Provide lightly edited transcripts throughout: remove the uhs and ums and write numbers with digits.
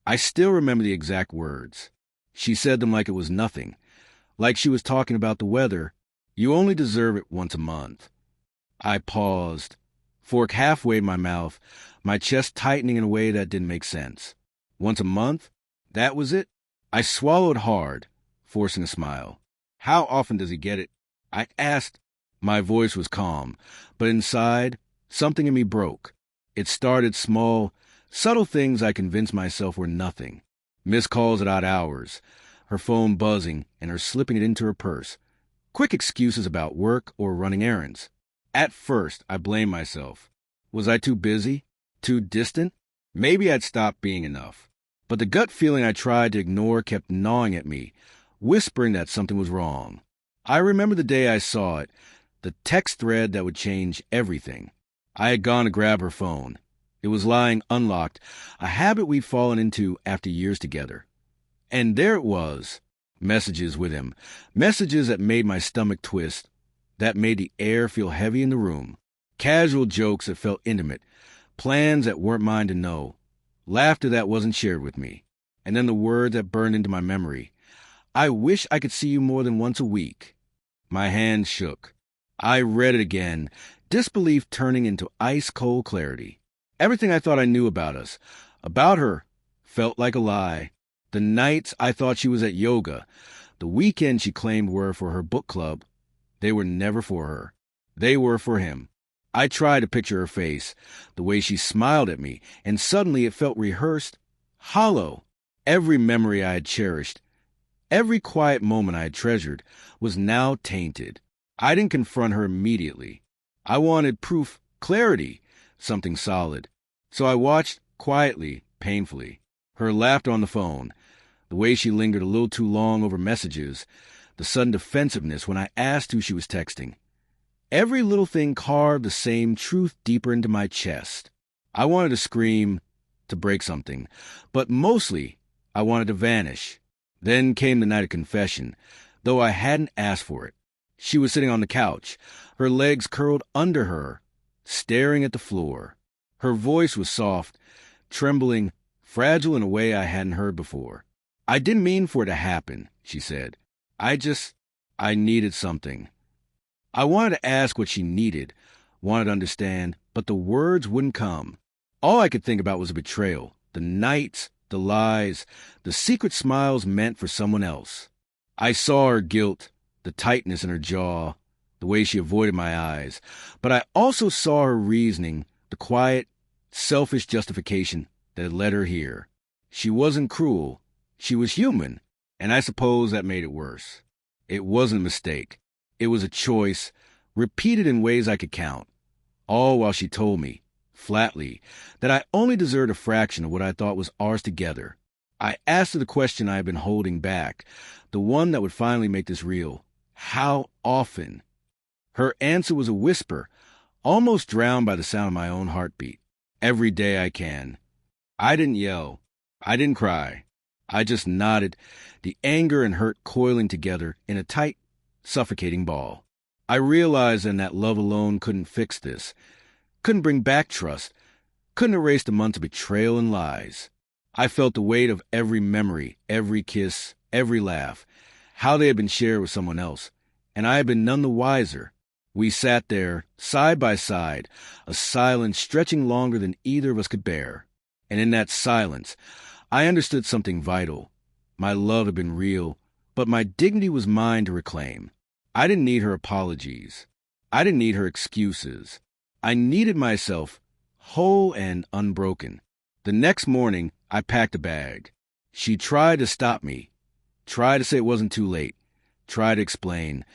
I still remember the exact words. She said them like it was nothing, like she was talking about the weather. You only deserve it once a month. I paused, fork halfway in my mouth, my chest tightening in a way that didn't make sense. Once a month? That was it? I swallowed hard, forcing a smile. How often does he get it? I asked. My voice was calm, but inside, something in me broke. It started small, subtle things I convinced myself were nothing. Missed calls at odd hours, her phone buzzing, and her slipping it into her purse. Quick excuses about work or running errands. At first, I blamed myself. Was I too busy? Too distant? Maybe I'd stopped being enough. But the gut feeling I tried to ignore kept gnawing at me, whispering that something was wrong. I remember the day I saw it, the text thread that would change everything. I had gone to grab her phone. It was lying unlocked, a habit we'd fallen into after years together. And there it was, messages with him, messages that made my stomach twist, that made the air feel heavy in the room, casual jokes that felt intimate, plans that weren't mine to know, laughter that wasn't shared with me, and then the words that burned into my memory. I wish I could see you more than once a week. My hand shook. I read it again, disbelief turning into ice-cold clarity. Everything I thought I knew about us, about her, felt like a lie. The nights I thought she was at yoga, the weekends she claimed were for her book club, they were never for her. They were for him. I tried to picture her face, the way she smiled at me, and suddenly it felt rehearsed, hollow. Every memory I had cherished, every quiet moment I had treasured, was now tainted. I didn't confront her immediately. I wanted proof, clarity, something solid. So I watched quietly, painfully. Her laughter on the phone, the way she lingered a little too long over messages, the sudden defensiveness when I asked who she was texting. Every little thing carved the same truth deeper into my chest. I wanted to scream, to break something, but mostly I wanted to vanish. Then came the night of confession, though I hadn't asked for it. She was sitting on the couch, her legs curled under her, staring at the floor. Her voice was soft, trembling, fragile in a way I hadn't heard before. I didn't mean for it to happen, she said. I needed something. I wanted to ask what she needed, wanted to understand, but the words wouldn't come. All I could think about was a betrayal, the nights, the lies, the secret smiles meant for someone else. I saw her guilt, the tightness in her jaw, the way she avoided my eyes, but I also saw her reasoning, the quiet, selfish justification that had led her here. She wasn't cruel. She was human, and I suppose that made it worse. It wasn't a mistake. It was a choice, repeated in ways I could count, all while she told me, flatly, that I only deserved a fraction of what I thought was ours together. I asked her the question I had been holding back, the one that would finally make this real. How often? Her answer was a whisper, almost drowned by the sound of my own heartbeat. Every day I can. I didn't yell. I didn't cry. I just nodded, the anger and hurt coiling together in a tight, suffocating ball. I realized then that love alone couldn't fix this, couldn't bring back trust, couldn't erase the months of betrayal and lies. I felt the weight of every memory, every kiss, every laugh, how they had been shared with someone else, and I had been none the wiser. We sat there, side by side, a silence stretching longer than either of us could bear. And in that silence, I understood something vital. My love had been real, but my dignity was mine to reclaim. I didn't need her apologies. I didn't need her excuses. I needed myself, whole and unbroken. The next morning, I packed a bag. She tried to stop me, tried to say it wasn't too late, tried to explain,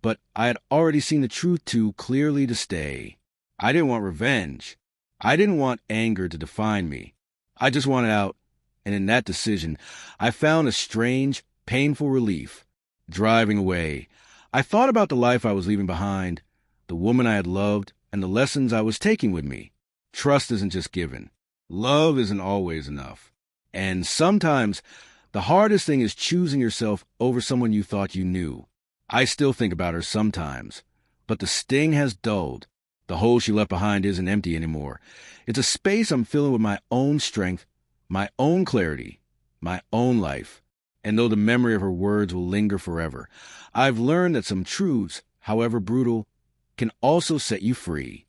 but I had already seen the truth too clearly to stay. I didn't want revenge. I didn't want anger to define me. I just wanted out, and in that decision, I found a strange, painful relief. Driving away, I thought about the life I was leaving behind, the woman I had loved, and the lessons I was taking with me. Trust isn't just given. Love isn't always enough. And sometimes, the hardest thing is choosing yourself over someone you thought you knew. I still think about her sometimes, but the sting has dulled. The hole she left behind isn't empty anymore. It's a space I'm filling with my own strength, my own clarity, my own life, and though the memory of her words will linger forever, I've learned that some truths, however brutal, can also set you free.